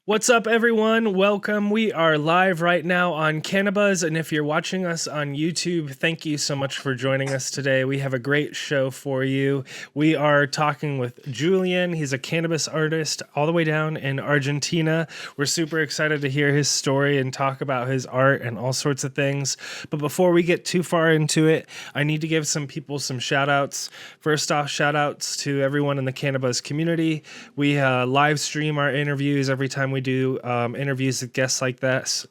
What's up, everyone? Welcome. We are live right now on Cannabis, and if you're watching us on YouTube, thank you so much for joining us today. We have a great show for you. We are talking with Julian. He's a cannabis artist all the way down in Argentina. We're super excited to hear his story and talk about his art and all sorts of things. But before we get too far into it, I need to give some people some shout outs. First off, shout outs to everyone in the cannabis community. We live stream our interviews every time we do interviews with guests like this.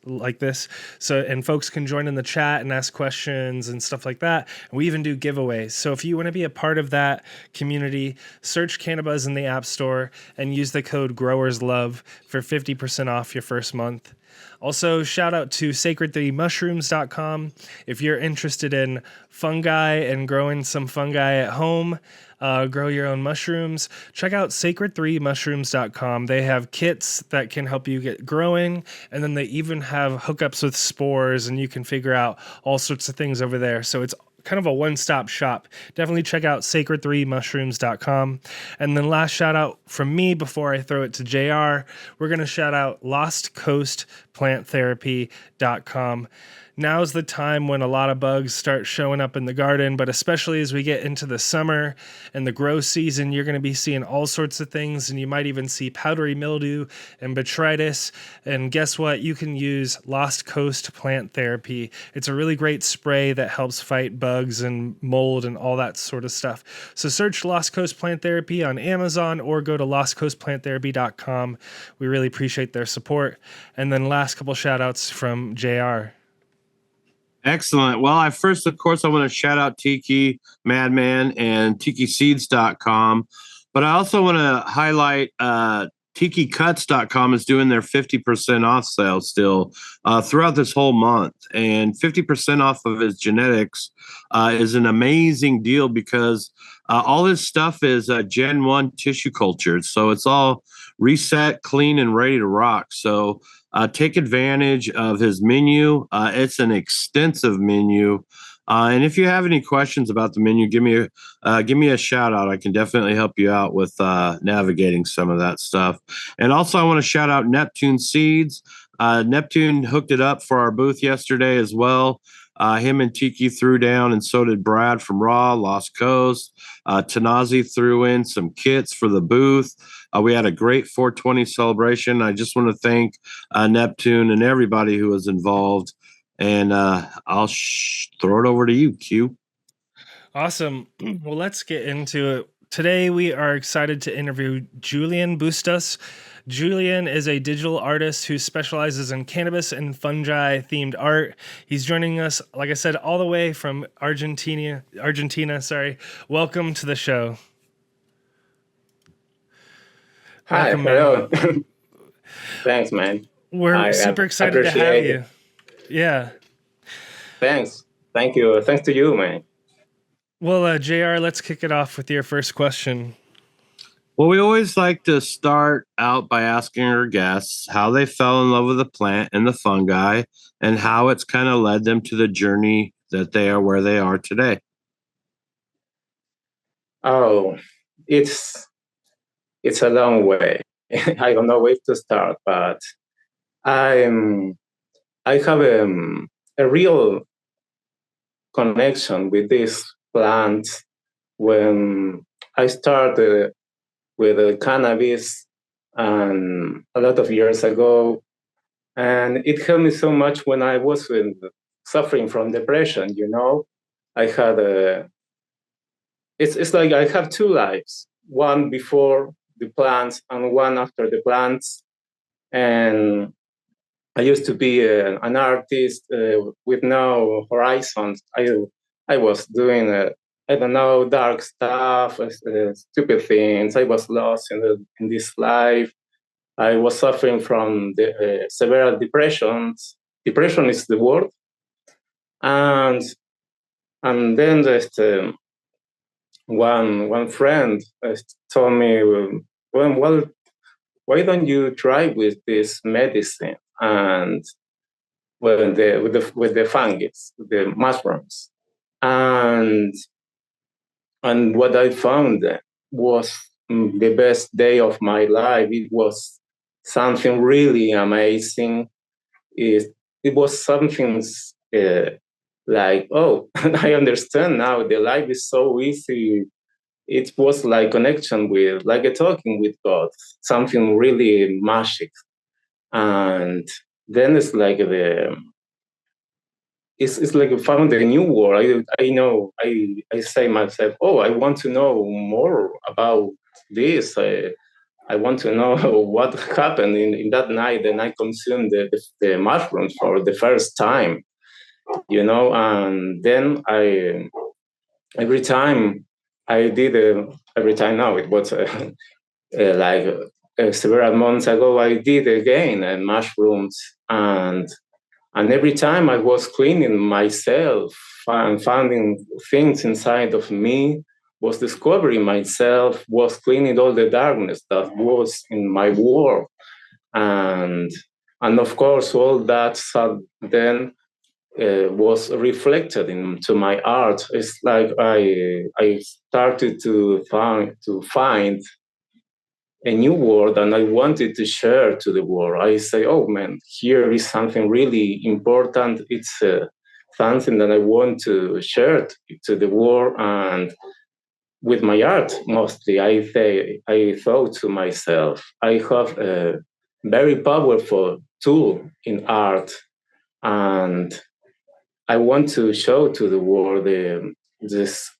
So, and folks can join in the chat and ask questions and stuff like that. And we even do giveaways. So if you want to be a part of that community, search Cannabis in the App Store and use the code GROWERSLOVE for 50% off your first month. Also, shout out to SacredThreeMushrooms.com. If you're interested in fungi and growing some fungi at home, grow your own mushrooms, check out SacredThreeMushrooms.com. They have kits that can help you get growing, and then they even have hookups with spores, and you can figure out all sorts of things over there. So it's kind of a one-stop shop. Definitely check out SacredThreeMushrooms.com. And then last shout out from me before I throw it to JR, we're going to shout out LostCoastPlantTherapy.com. Now's the time when a lot of bugs start showing up in the garden, but especially as we get into the summer and the grow season, you're going to be seeing all sorts of things, and you might even see powdery mildew and botrytis. And guess what? You can use Lost Coast Plant Therapy. It's a really great spray that helps fight bugs and mold and all that sort of stuff. So search Lost Coast Plant Therapy on Amazon or go to lostcoastplanttherapy.com. We really appreciate their support. And then last couple shout outs from JR. Excellent. Well, of course, I want to shout out TikiMadMan and TikiSeeds.com. But I also want to highlight TikiCuts.com is doing their 50% off sale still throughout this whole month. And 50% off of his genetics is an amazing deal because all his stuff is Gen 1 tissue cultured. So it's all reset, clean, and ready to rock. So take advantage of his menu. It's an extensive menu. And if you have any questions about the menu, give me a shout out. I can definitely help you out with navigating some of that stuff. And also, I want to shout out NeptuneSeeds. Neptune hooked it up for our booth yesterday as well. Him and Tiki threw down, and so did Brad from Raw, Lost Coast. Tanazi threw in some kits for the booth. We had a great 420 celebration. I just want to thank Neptune and everybody who was involved. And I'll throw it over to you, Q. Awesome. Well, let's get into it. Today, we are excited to interview Julian Bustos. Julian is a digital artist who specializes in cannabis and fungi themed art. He's joining us, like I said, all the way from Argentina. Welcome to the show. Hi, hello. Thanks, man. We're super excited to have you. Yeah. Thanks. Thank you. Thanks to you, man. Well, JR, let's kick it off with your first question. Well, we always like to start out by asking our guests how they fell in love with the plant and the fungi and how it's kind of led them to the journey that they are where they are today. Oh, it's a long way. I don't know where to start, but I have a real connection with this plant when I started with cannabis and a lot of years ago. And it helped me so much when I was suffering from depression, you know. I had it's like I have two lives, one before the plants and one after the plants. And I used to be an artist with no horizons. I was doing, I don't know, dark stuff, stupid things. I was lost in this life. I was suffering from several depressions. Depression is the word. And then just one friend told me, well, why don't you try with this medicine and with the fungus, the mushrooms? And what I found was the best day of my life. It was something really amazing. It was something like, oh, I understand now. The life is so easy. It was like connection with, like a talking with God, something really magic. And then it's like it's like I found a new world. I know, I say myself, oh, I want to know more about this. I want to know what happened in that night, and I consumed the mushrooms for the first time, and then every time I did, every time now, it was like several months ago, I did again mushrooms, and every time I was cleaning myself and finding things inside of me, was discovering myself, was cleaning all the darkness that was in my world. And and of course, all that then was reflected into my art. It's like I started to find a new world, and I wanted to share to the world. I say, oh man, here is something really important. It's something that I want to share to the world, and with my art mostly. I thought to myself, I have a very powerful tool in art, and I want to show to the world this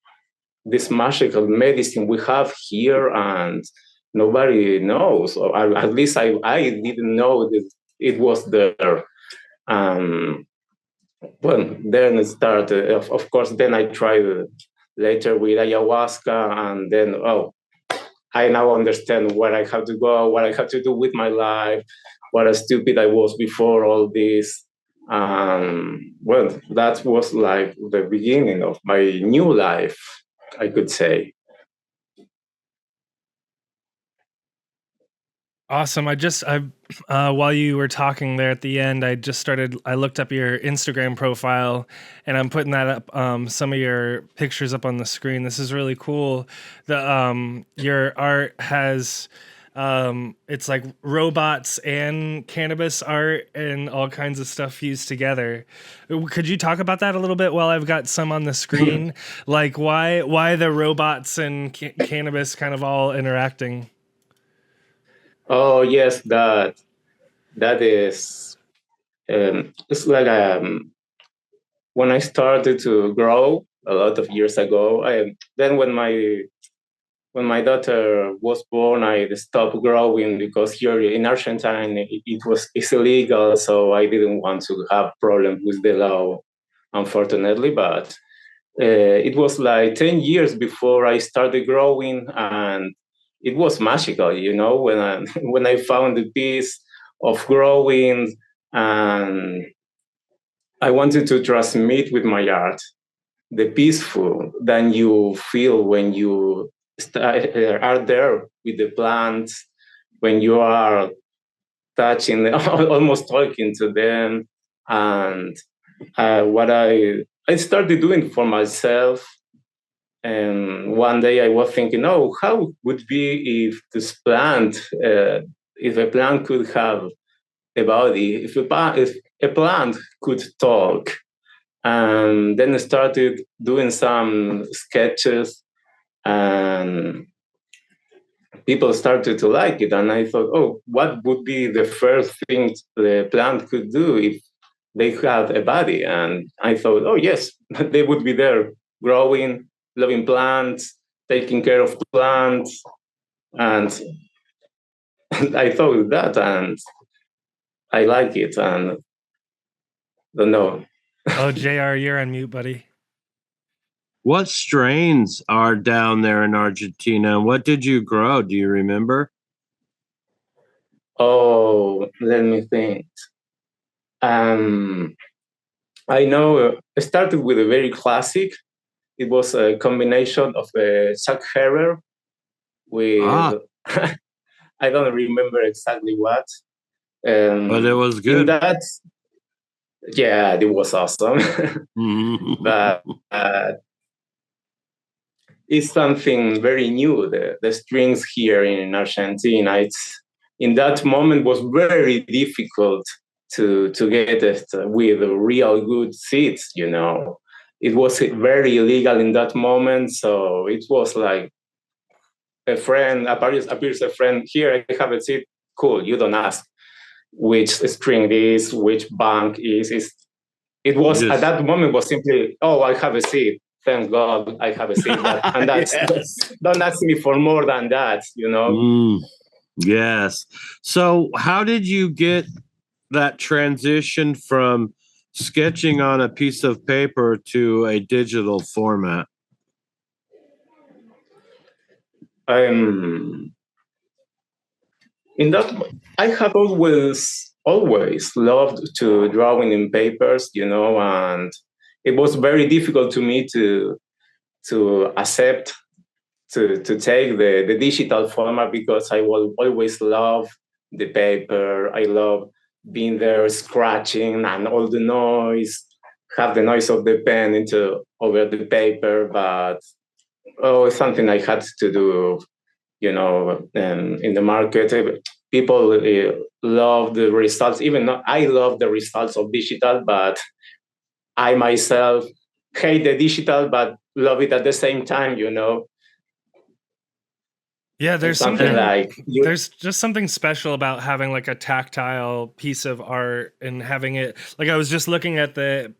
magical medicine we have here, and nobody knows, or at least I didn't know that it was there. Um, well, then it started. Of course, then I tried later with ayahuasca, and then I now understand where I have to go, what I have to do with my life, what a stupid I was before all this. Well, that was like the beginning of my new life, I could say. Awesome. While you were talking there at the end, I looked up your Instagram profile, and I'm putting that up, some of your pictures up on the screen. This is really cool. Your art has, it's like robots and cannabis art and all kinds of stuff fused together. Could you talk about that a little bit while I've got some on the screen? Like why the robots and cannabis kind of all interacting? Oh yes, that is. It's like when I started to grow a lot of years ago. Then when my daughter was born, I stopped growing because here in Argentina it's illegal. So I didn't want to have problems with the law, unfortunately. But it was like 10 years before I started growing, and it was magical, when I when I found the peace of growing, and I wanted to transmit with my art the peaceful that you feel when you are there with the plants, when you are touching, almost talking to them, and what I started doing for myself. And one day I was thinking, oh, how would be if this plant, if a plant could have a body, if a plant could talk. And then I started doing some sketches, and people started to like it. And I thought, oh, what would be the first thing the plant could do if they had a body? And I thought, oh, yes, they would be there growing, loving plants, taking care of plants. And I thought that, and I like it. And don't know. Oh, JR, you're on mute, buddy. What strains are down there in Argentina? What did you grow? Do you remember? Oh, let me think. I know I started with a very classic. It was a combination of a Chuck Herrer with I don't remember exactly what. But it was good. In that, yeah, it was awesome. But it's something very new. The strings here in Argentina, in that moment was very difficult to get it with real good seeds, you know. It was very illegal in that moment, so it was like a friend appears a friend, here I have a seed, cool, you don't ask which string it is, which bank is. It was at that moment was simply, oh, I have a seed. Thank God I have a seed. And that's Yes. don't ask me for more than that, you know. Yes. So how did you get that transition from sketching on a piece of paper to a digital format? In that, I have always loved to drawing in papers, you know, and it was very difficult to me to accept to take the digital format, because I will always love the paper. I love being there scratching and all the noise, have the noise of the pen into over the paper, but it's something I had to do, you know. In the market, people love the results. Even though I love the results of digital, but I myself hate the digital, but love it at the same time, you know. Yeah, there's Something like there's just something special about having like a tactile piece of art and having it, like I was just looking at the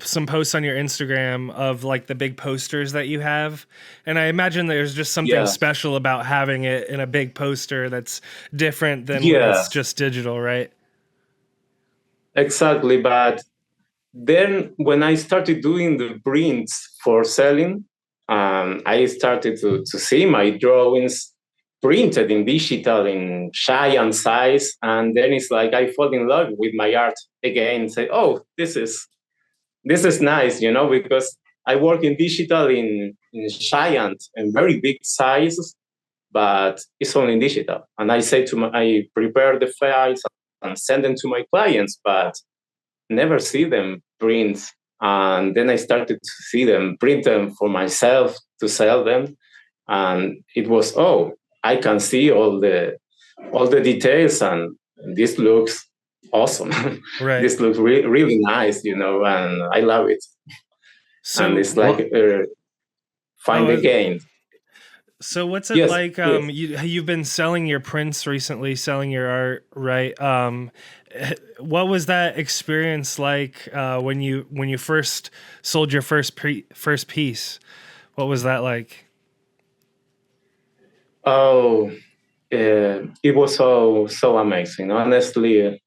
some posts on your Instagram of like the big posters that you have, and I imagine there's just something special about having it in a big poster that's different than when it's just digital, right? Exactly. But then when I started doing the prints for selling, I started to see my drawings printed in digital in giant size. And then it's like I fall in love with my art again, say, oh, this is nice, you know, because I work in digital in giant and very big sizes, but it's only digital. And I say I prepare the files and send them to my clients, but never see them print. And then I started to see them, print them for myself to sell them. And it was, oh, I can see all the details, and this looks awesome. Right. This looks really nice, you know, and I love it. So, and it's like find the gain. So what's it like? You've been selling your prints recently, selling your art, right? What was that experience like when you first sold your first piece? What was that like? Oh, it was so amazing, honestly,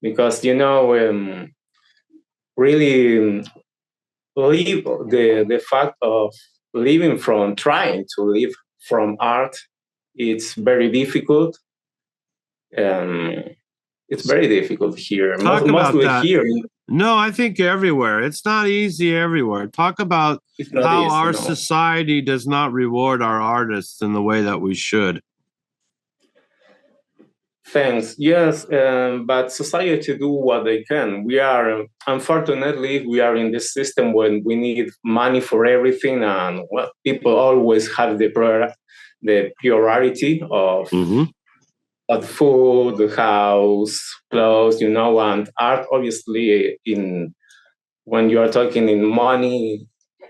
because you know, really live the fact of living from trying to live from art, it's very difficult. It's very difficult here. Talk about mostly that. Here. No, I think everywhere. It's not easy everywhere. Talk about how easy, our no. society does not reward our artists in the way that we should. Thanks. Yes, but society do what they can. We are, unfortunately, we are in this system when we need money for everything, and well, people always have the priority of food, the house, clothes, you know, and art. Obviously, when you are talking in money,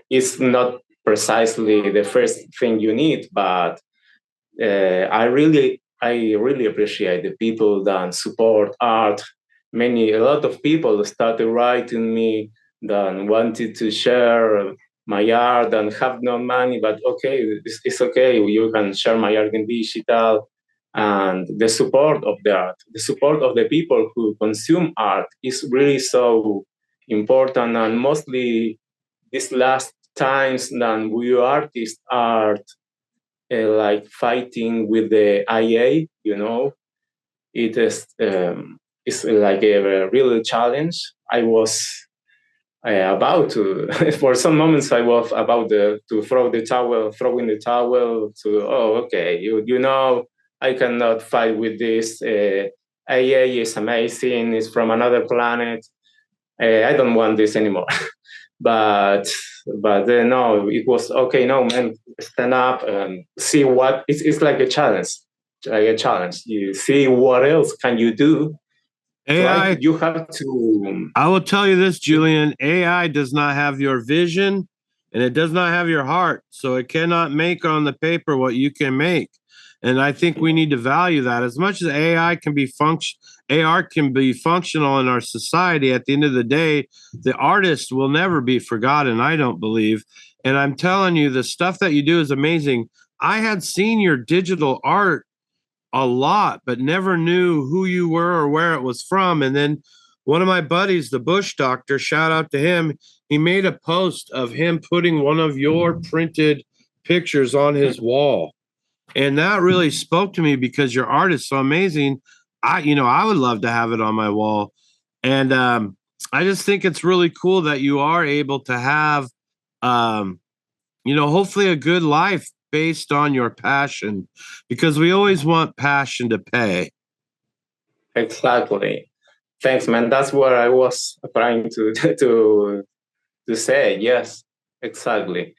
it's not precisely the first thing you need, but I really appreciate the people that support art. A lot of people started writing me that wanted to share my art and have no money, but okay, it's okay. You can share my art in digital. And the support of the art, the support of the people who consume art is really so important. And mostly these last times that we artists are like fighting with the IA, you know, it is it's like a real challenge. I was about to, for some moments, I was about to throwing the towel to, oh, okay, you know, I cannot fight with this. IA is amazing. It's from another planet. I don't want this anymore. but no, it was okay. No, man, stand up and see what it's like a challenge. like a challenge. You see what else can you do. AI, you have to. I will tell you this, Julian, AI does not have your vision and it does not have your heart. So it cannot make on the paper what you can make. And I think we need to value that. As much as AI can be AR can be functional in our society, at the end of the day, the artist will never be forgotten, I don't believe. And I'm telling you, the stuff that you do is amazing. I had seen your digital art a lot, but never knew who you were or where it was from. And then one of my buddies, the Bush Doctor, shout out to him, he made a post of him putting one of your printed pictures on his wall. And that really spoke to me because your art is so amazing. I would love to have it on my wall. And I just think it's really cool that you are able to have, hopefully a good life based on your passion, because we always want passion to pay. Exactly. Thanks, man. That's what I was trying to to say. Yes, exactly.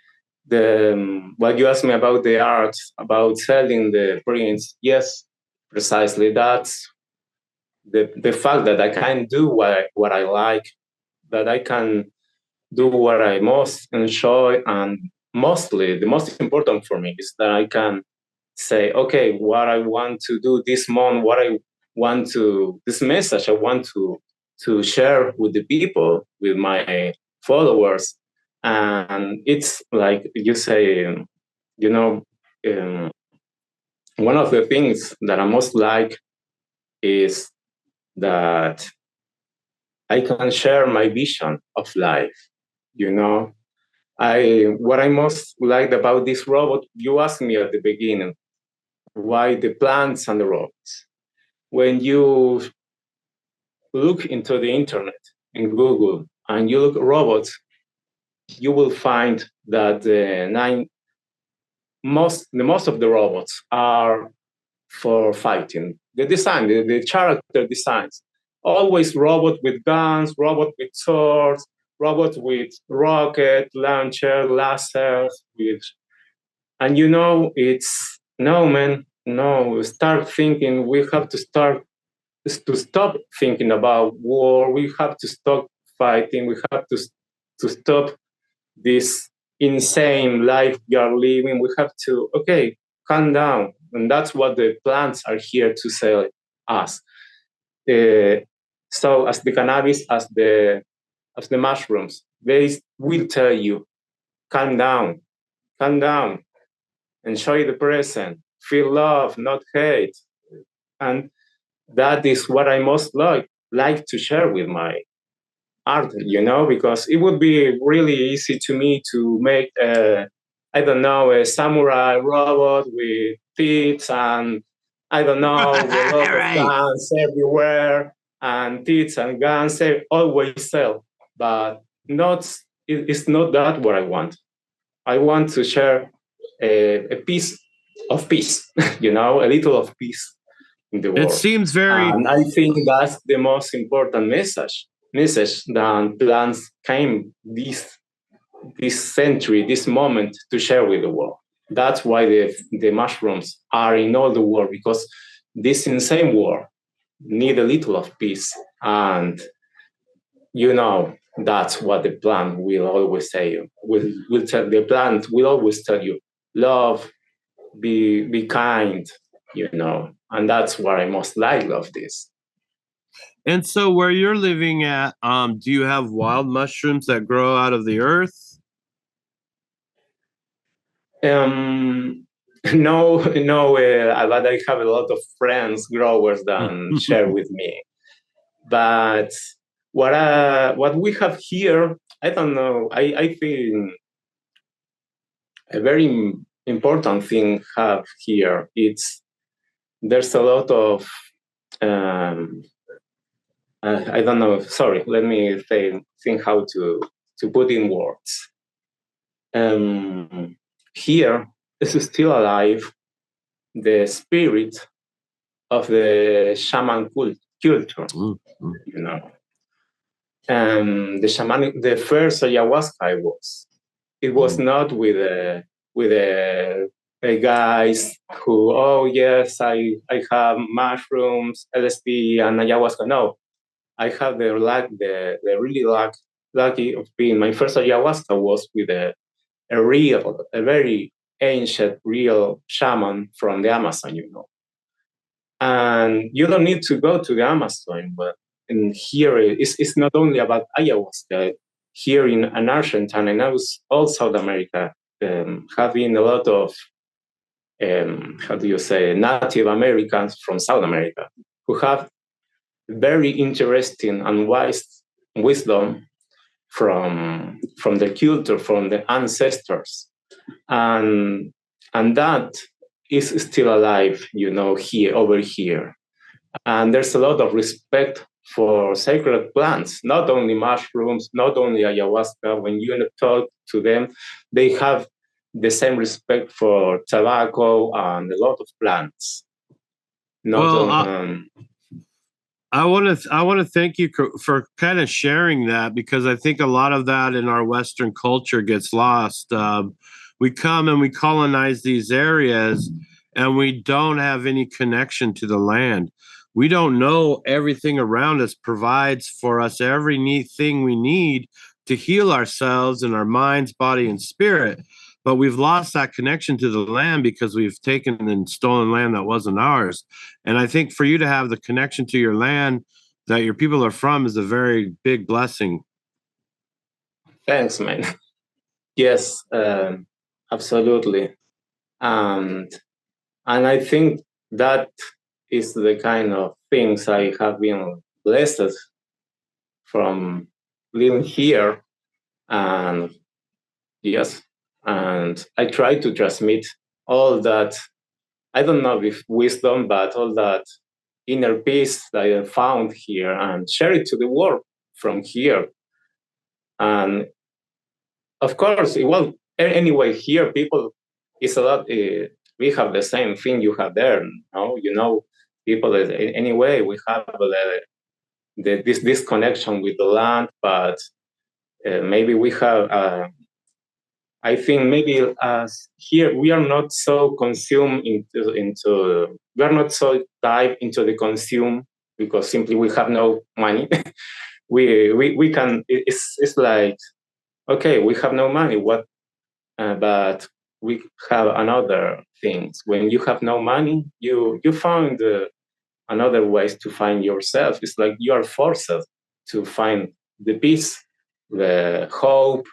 What you asked me about the art, about selling the prints. Yes, precisely. That's the fact that I can do what I like, that I can do what I most enjoy, and mostly the most important for me is that I can say, okay, what I want to do this month, this message I want to share with the people, with my followers. And it's like you say, um, one of the things that I most like is that I can share my vision of life. What I most liked about this robot, you asked me at the beginning, why the plants and the robots? When you look into the internet in Google and you look at robots, you will find that most of the robots are for fighting. The character designs, always robot with guns, robot with swords, robot with rocket launcher, lasers, and it's no, man, no. Start thinking. We have to stop thinking about war. We have to stop fighting. We have to stop this insane life we are living. We have to calm down, and that's what the plants are here to say us. So as the cannabis, as the mushrooms, they will tell you, calm down, calm down, enjoy the present, feel love, not hate. And that is what I most like to share with my art, because it would be really easy to me to make a samurai robot with teeth and I don't know, with a lot of guns everywhere, and teeth and guns always sell. But it's not that what I want. I want to share a piece of peace, a little of peace in the world. It seems very. And I think that's the most important message that plants came this century, this moment to share with the world. That's why the mushrooms are in all the world, because this insane world need a little of peace. And that's what the plant will always say. Will tell the plant will always tell you, love, be kind, and that's what I most like of this. And so where you're living at, do you have wild mushrooms that grow out of the earth? No, but I have a lot of friends, growers that share with me. But what we have here, I don't know. I think a very important thing have here. There's a lot of I don't know. Sorry, let me think how to put in words. Here is still alive the spirit of the shaman culture. The first ayahuasca it was not with a guys who, oh yes, I have mushrooms, LSD, and ayahuasca. No, I have the really lucky of being, my first ayahuasca was with a very ancient real shaman from the Amazon, And you don't need to go to the Amazon, but in here it's not only about ayahuasca. Here in Argentina and all South America, have been a lot of how do you say, Native Americans from South America who have very interesting and wise wisdom from the culture, from the ancestors, and that is still alive, here over here. And there's a lot of respect for sacred plants, not only mushrooms, not only ayahuasca. When you talk to them, they have the same respect for tobacco and a lot of plants. I want to thank you for kind of sharing that, because I think a lot of that in our Western culture gets lost. We come and we colonize these areas, and we don't have any connection to the land. We don't know everything around us provides for us every thing we need to heal ourselves and our minds, body, and spirit. But we've lost that connection to the land because we've taken and stolen land that wasn't ours. And I think for you to have the connection to your land that your people are from is a very big blessing. Thanks, man. Yes, absolutely. And I think that is the kind of things I have been blessed from living here. And yes, and I try to transmit all that, I don't know if wisdom, but all that inner peace that I found here, and share it to the world from here. And of course, well, anyway, here people is a lot. We have the same thing you have there. People. Anyway, we have this connection with the land, but maybe we have. I think maybe here we are not so consumed into we are not so dive into the consume, because simply we have no money. we can, it's like, okay, we have no money, what, but we have another things. When you have no money, you find another ways to find yourself. It's like you are forced to find the peace, the hope,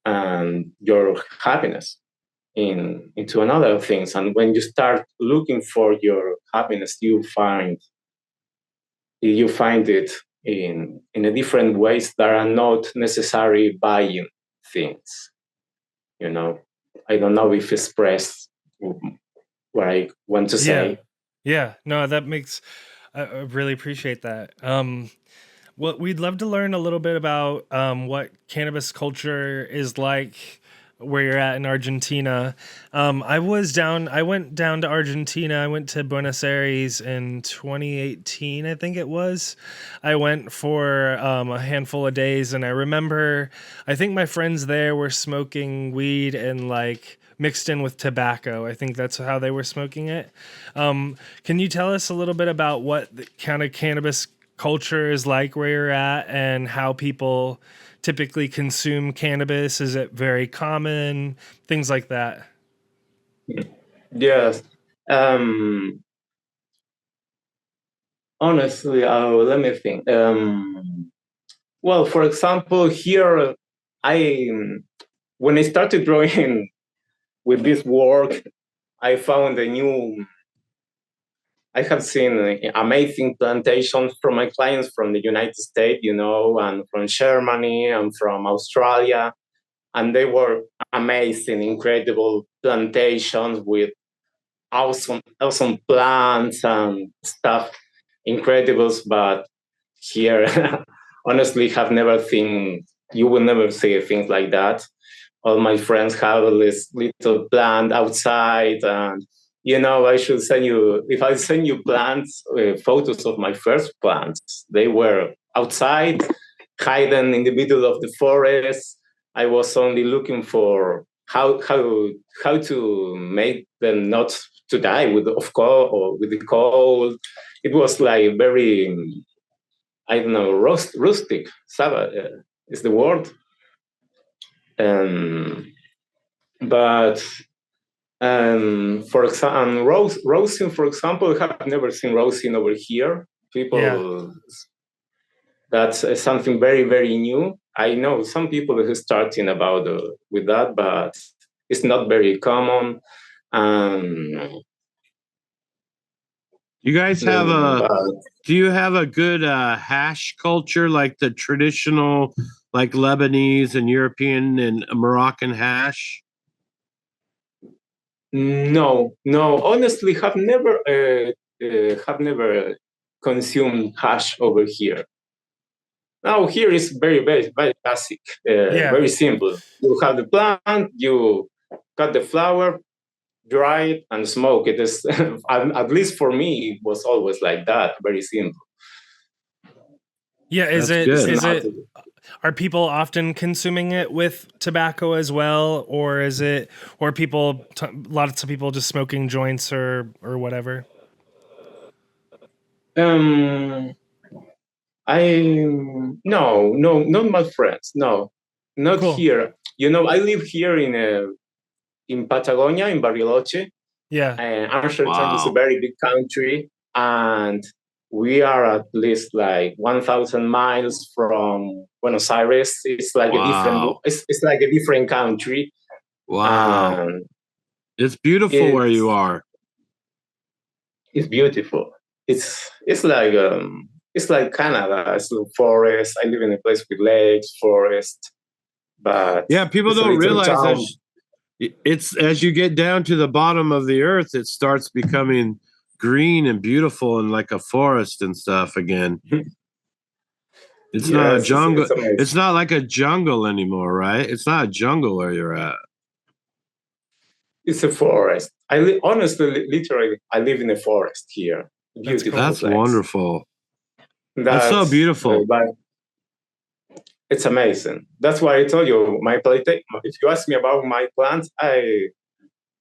and your happiness into another things. And when you start looking for your happiness, you find it in a different ways that are not necessarily buying things. I don't know if expressed what I want to say. Yeah, no, that makes, I really appreciate that. Well, we'd love to learn a little bit about what cannabis culture is like where you're at in Argentina. I went down to Argentina. I went to Buenos Aires in 2018, I think it was. I went for a handful of days, and I think my friends there were smoking weed and like mixed in with tobacco. I think that's how they were smoking it. Can you tell us a little bit about what the kind of cannabis culture is like where you're at, and how people typically consume cannabis? Is it very common? Things like that. Yes. Honestly, let me think. Well, for example, here, when I started growing with this work, I found I have seen amazing plantations from my clients from the United States, and from Germany and from Australia. And they were amazing, incredible plantations with awesome plants and stuff, incredibles. But here, honestly, you will never see things like that. All my friends have this little plant outside, and I should send you, if I send you plants, photos of my first plants, they were outside, hidden in the middle of the forest. I was only looking for how to make them not to die with of cold or with the cold. It was like very, I don't know, rustic. Is the word. But for example, roasting, for example, I have never seen roasting over here. People, that's something very, very new. I know some people who are starting about with that, but it's not very common. You guys have do you have a good hash culture, like the traditional, like Lebanese and European and Moroccan hash? No. Honestly, have never consumed hash over here. Now here is very, very, very basic, very simple. You have the plant, you cut the flower, dry it, and smoke it. Is at least for me, it was always like that, very simple. Yeah, is it? Are people often consuming it with tobacco as well, or is it, or lots of people just smoking joints or whatever? No, not my friends. No, not here. You know, I live here in Patagonia, in Bariloche. Yeah, Argentina is a very big country, and we are at least like 1,000 miles from Buenos Aires. It's like a different. It's like a different country. Wow, it's beautiful where you are. It's beautiful. It's like Canada. It's a forest. I live in a place with lakes, forest. But yeah, people don't realize that it's as you get down to the bottom of the earth, it starts becoming green and beautiful and like a forest and stuff again. It's not a jungle. It's not like a jungle anymore, right? It's not a jungle where you're at. It's a forest. Honestly, literally, I live in a forest here. Beautiful. That's wonderful. That's so beautiful. But it's amazing. That's why I told you my plant. If you ask me about my plants,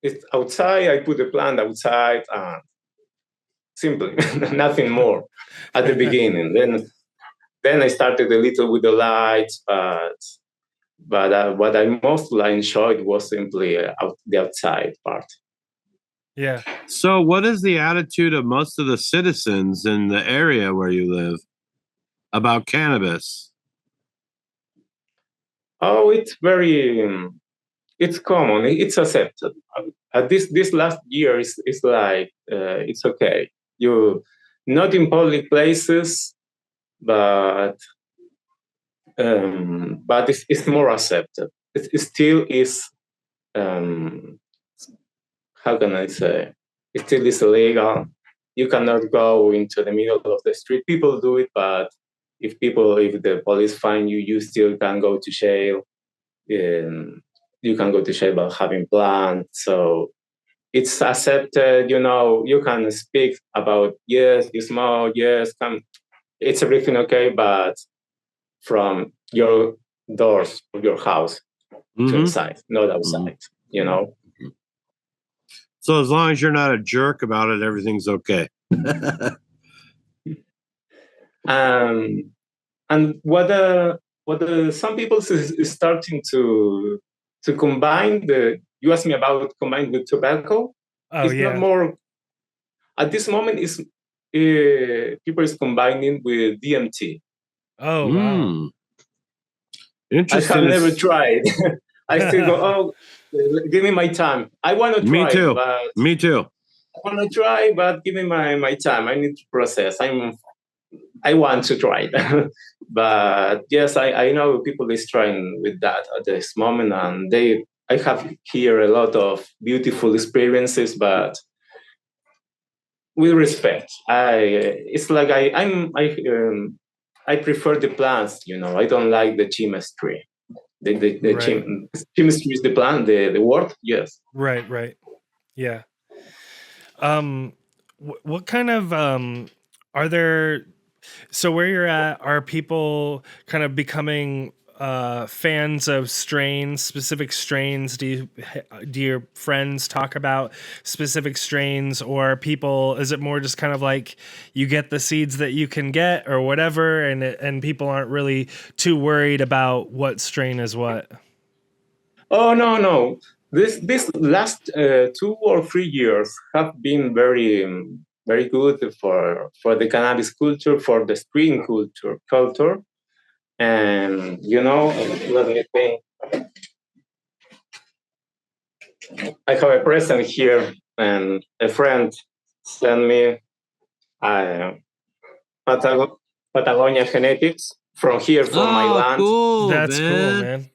it's outside. I put the plant outside, and simply nothing more at the beginning. Then I started a little with the lights, but what I mostly enjoyed was simply the outside part. Yeah. So what is the attitude of most of the citizens in the area where you live about cannabis? Oh, it's it's common. It's accepted. This last year is like it's okay. You not in public places, but it's more accepted. It still is. How can I say? It still is illegal. You cannot go into the middle of the street. People do it, but if the police find you, you still can go to jail. You can go to jail by having plants. So it's accepted. You know, you can speak about yes, you smoke, yes, come. It's everything okay, but from your doors of your house to inside, not outside. You know. So as long as you're not a jerk about it, everything's okay. And what some people is starting to combine you asked me about combined with tobacco. Oh, it's not more at this moment. Is people is combining with DMT. Oh, wow. Interesting. I have never tried. I still go, oh, give me my time. I want to try. Me too. Me too. I want to try, but give me my time. I need to process. I want to try it. But yes, I know people is trying with that at this moment, and I have here a lot of beautiful experiences, but with respect. It's like I prefer the plants. You know, I don't like the chemistry. Chemistry is the plant, the word. Yes. Right. Yeah. What kind of are there? So where you're at, are people kind of becoming fans of strains, specific strains? Do your friends talk about specific strains, or people? Is it more just kind of like you get the seeds that you can get or whatever, and people aren't really too worried about what strain is what? Oh no. This last 2 or 3 years have been very good for the cannabis culture, for the strain culture, and let me think. I have a present here, and a friend sent me uh, Patagonia genetics from here, from my land. Cool, That's cool, man.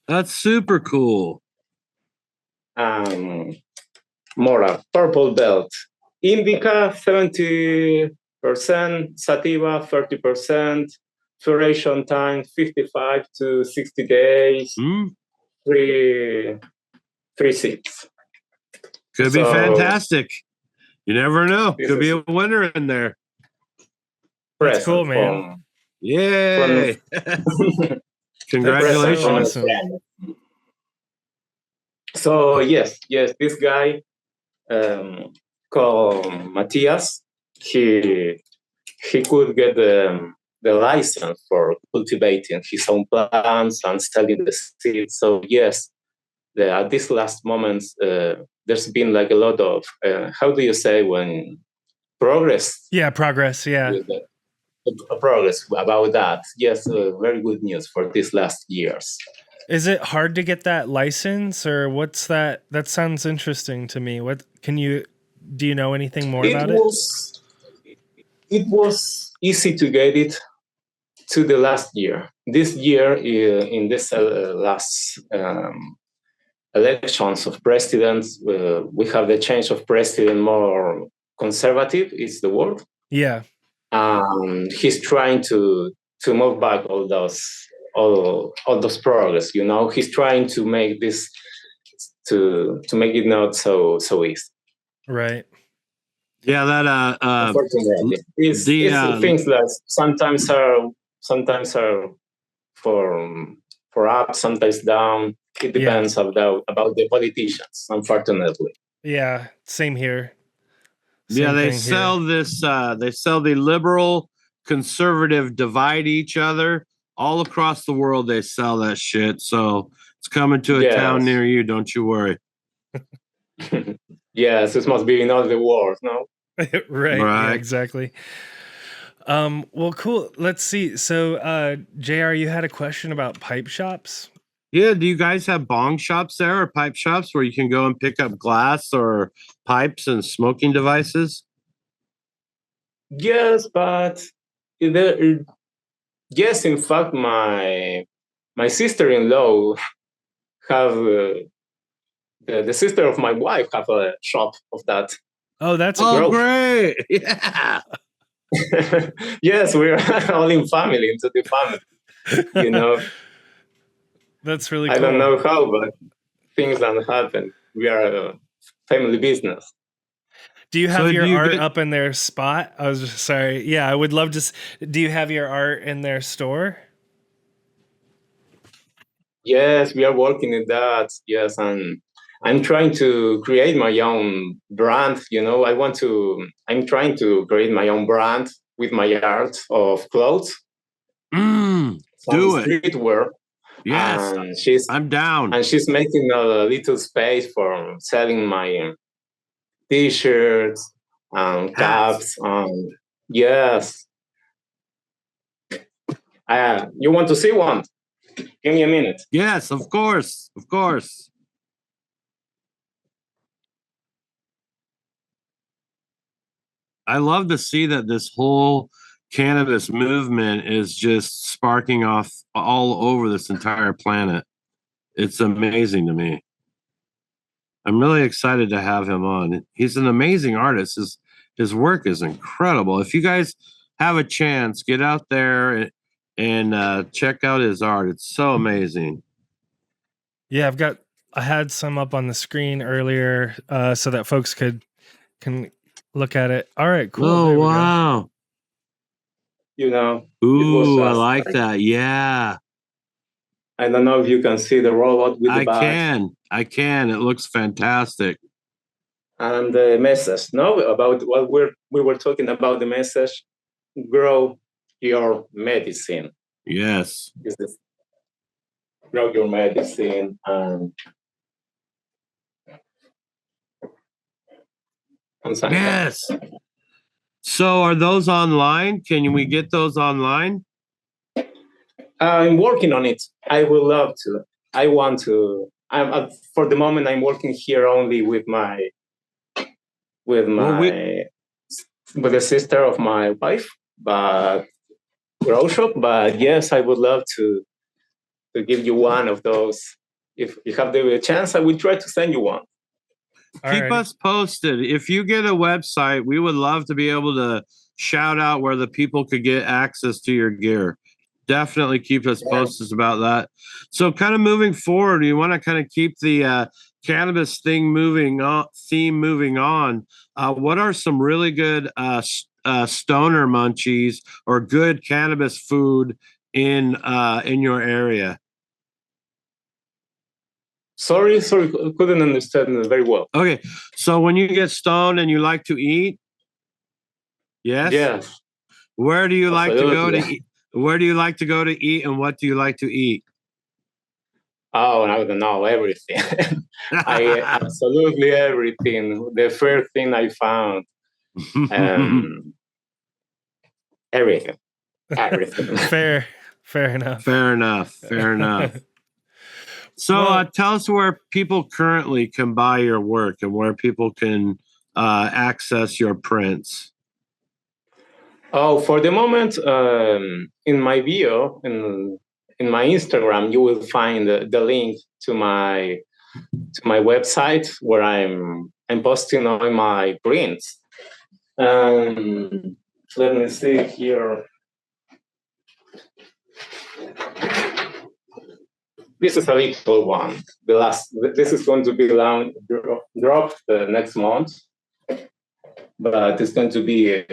That's super cool. Mora, purple belt. Indica 70%, sativa 30%, duration time 55 to 60 days, three seeds. Could be fantastic. You never know. Could be a winner in there. That's cool, man. Yay! Congratulations. So awesome. So yes, this guy called Matthias, he could get the license for cultivating his own plants and selling the seeds. So yes, at this last moment, there's been like a lot of how do you say when progress? Yeah, progress. Yeah. Progress about that. Yes, very good news for these last years. Is it hard to get that license, or what's that? That sounds interesting to me. Do you know anything more about it? It was easy to get it to the last year. This year, in this last elections of presidents, we have the change of president, more conservative is the word. Yeah. He's trying to move back all those progress. He's trying to make this to make it not so easy. Right. Yeah, that unfortunately, it's things that sometimes are for up, sometimes down. It depends about the politicians, unfortunately. Yeah, same here. They sell this. They sell the liberal conservative divide each other all across the world. They sell that shit. So it's coming to a town near you. Don't you worry. Yes, it must be in all the world, no? Right. Yeah, exactly. Well, cool. Let's see. So, JR, you had a question about pipe shops? Yeah. Do you guys have bong shops there, or pipe shops where you can go and pick up glass or pipes and smoking devices? Yes, but yes, in fact, my sister-in-law have the sister of my wife have a shop of that. Oh, that's great! Yeah. Yes, we're all in family, into the family. That's really cool. I don't know how, but things that happen. We are a family business. Do you have your art up in their spot? I was just sorry. Yeah, I would love to. Do you have your art in their store? Yes, we are working in that. Yes, and I'm trying to create my own brand. I'm trying to create my own brand with my art of clothes. Do it. Streetwear. Yes, I'm down. And she's making a little space for selling my T-shirts and caps. Yes. You want to see one? Give me a minute. Yes, of course. Of course. I love to see that this whole cannabis movement is just sparking off all over this entire planet. It's amazing to me. I'm really excited to have him on. He's an amazing artist. His work is incredible. If you guys have a chance, get out there and check out his art. It's so amazing. Yeah, I had some up on the screen earlier so that folks can look at it. All right, cool. Oh, wow. Ooh, I like that. Yeah. I don't know if you can see the robot with the I badge. can. It looks fantastic. And the message, no, about what we were talking about, the message, grow your medicine. Yes. Is this grow your medicine and something yes. Like that. So are those online? Can we get those online? I'm working on it. I would love to. I want to. For the moment, I'm working here only with the sister of my wife, but grow shop. But yes, I would love to give you one of those. If you have the chance, I will try to send you one. Keep us posted. If you get a website, we would love to be able to shout out where the people could get access to your gear. Definitely keep us posted about that. So kind of moving forward, you want to kind of keep the cannabis theme moving on. What are some really good stoner munchies or good cannabis food in your area? Sorry, couldn't understand very well. Okay, so when you get stoned and you like to eat, yes. Where do you like to go to eat? Where do you like to go to eat, and what do you like to eat? Oh, I don't know, everything. Absolutely everything. The first thing I found, everything. Fair enough. Fair enough. So tell us where people currently can buy your work and where people can access your prints. Oh, for the moment, in my bio, in my Instagram, you will find the link to my website where I'm posting all my prints. Let me see here. This is a little one. This is going to be dropped next month, but it's going to be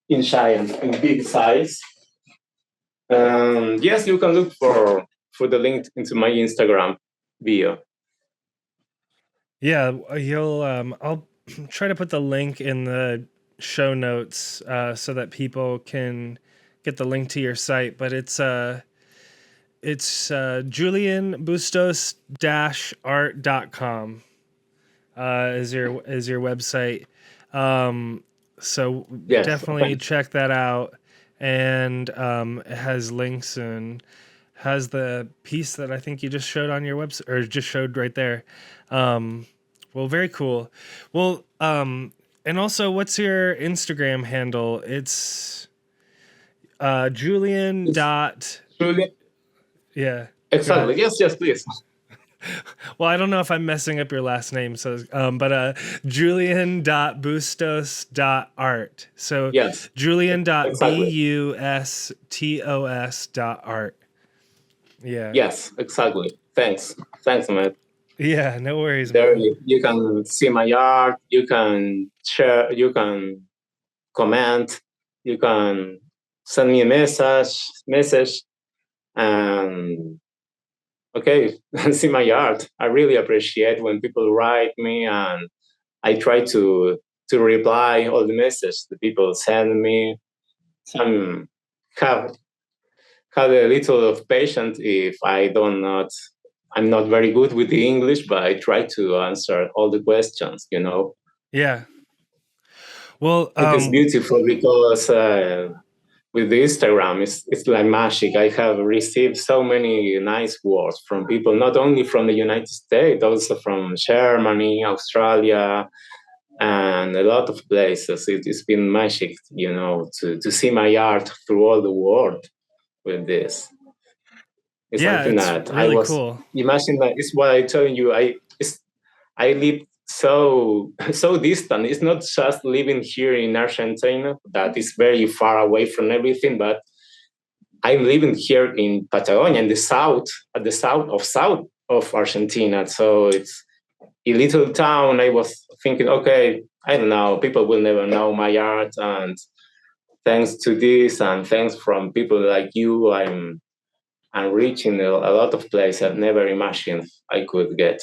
in big size. Yes, you can look for the link into my Instagram bio. Yeah, I'll try to put the link in the show notes so that people can get the link to your site. But it's Julian Bustos-art.com is your website. So yes, definitely check that out. And it has links and has the piece that I think you just showed on your website, or just showed right there. Well, very cool. Well, and also, what's your Instagram handle? It's Julian. Julian. Yeah. Exactly. Yes, please. Well, I don't know if I'm messing up your last name, so but julian.bustos.art. So yes. julian.bustos.art. Yeah. Yes, exactly. Thanks, man. Yeah, no worries. There you can see my art. You can share. You can comment. You can send me a message, and okay, see my art. I really appreciate when people write me, and I try to reply all the messages the people send me. Some have a little of patience if I'm not very good with the English, but I try to answer all the questions, Yeah. Well, it is beautiful because with the Instagram, it's like magic. I have received so many nice words from people, not only from the United States, also from Germany, Australia, and a lot of places. It's been magic, to see my art through all the world with this. It's something that really I was cool. Imagine that it's what I tell you. I live so distant. It's not just living here in Argentina that is very far away from everything, but I'm living here in Patagonia, in the south, at the south of Argentina. So it's a little town. I was thinking, okay, I don't know, people will never know my art, and thanks to this and thanks from people like you, I'm and reaching a lot of places I've never imagined I could get.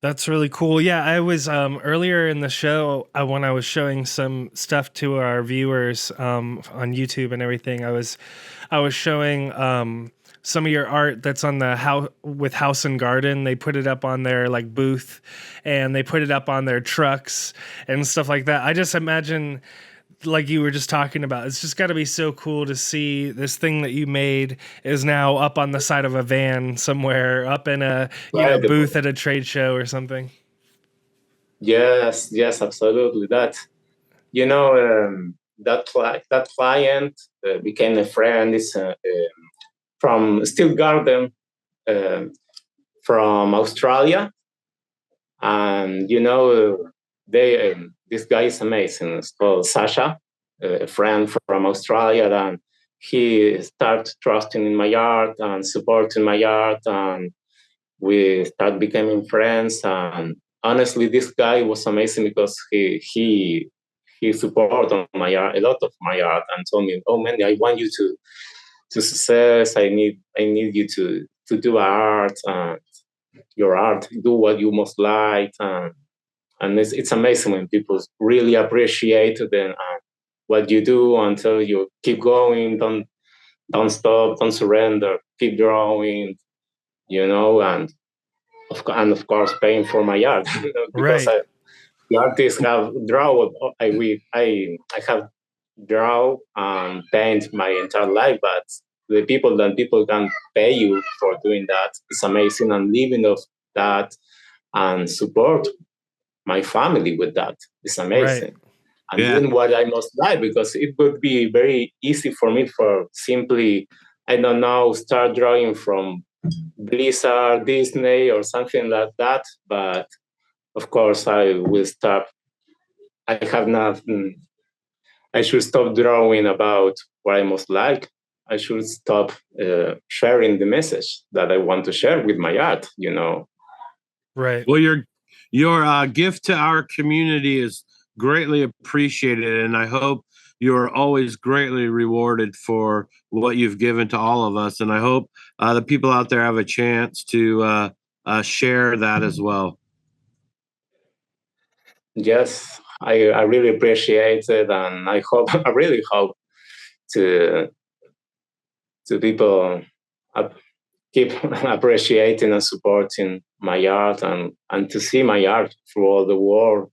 That's really cool. Yeah, I was earlier in the show when I was showing some stuff to our viewers on YouTube and everything. I was showing some of your art that's on the House and Garden. They put it up on their like booth, and they put it up on their trucks and stuff like that. I just imagine, like you were just talking about, it's just got to be so cool to see this thing that you made is now up on the side of a van somewhere, up in a booth at a trade show or something. Yes, absolutely. That that client became a friend. It's from Steel Garden, from Australia, and they this guy is amazing. It's called Sasha, a friend from Australia, and he started trusting in my art and supporting my art, and we started becoming friends. And honestly, this guy was amazing because he supported my art, a lot of my art, and told me, "Oh man, I want you to success. I need you to do art, and your art, do what you most like." And it's amazing when people really appreciate it and what you do until you keep going. Don't stop. Don't surrender. Keep drawing. And of course paying for my art because Right. the artists have drawn. I have draw and paint my entire life, but the people can pay you for doing that. It's amazing, and living of that and support my family with that. It's amazing. Right. And doing what I most like, because it would be very easy for me for simply, I don't know, start drawing from Blizzard, Disney, or something like that. But of course, I will stop. I have nothing. I should stop drawing about what I most like. I should stop sharing the message that I want to share with my art. Right. Well, your gift to our community is greatly appreciated, and I hope you're always greatly rewarded for what you've given to all of us. And I hope the people out there have a chance to share that as well. Yes, I really appreciate it, and I really hope to people keep appreciating and supporting my art, and to see my art through all the world.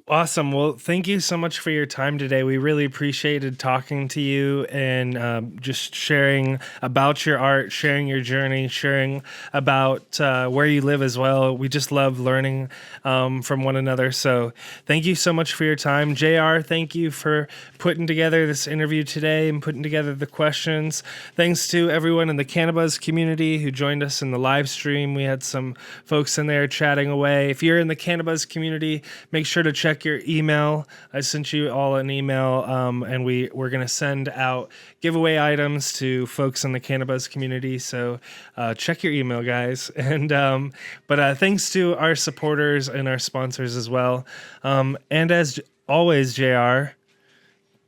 Awesome. Well, thank you so much for your time today. We really appreciated talking to you and just sharing about your art, sharing your journey, sharing about where you live as well. We just love learning from one another. So thank you so much for your time. JR, thank you for putting together this interview today and putting together the questions. Thanks to everyone in the Cannabis community who joined us in the live stream. We had some folks in there chatting away. If you're in the Cannabis community, make sure to check your email. I sent you all an email, and we're going to send out giveaway items to folks in the Cannabis community. So check your email, guys. And but thanks to our supporters and our sponsors as well. And as always, JR,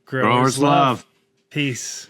growers love. Peace.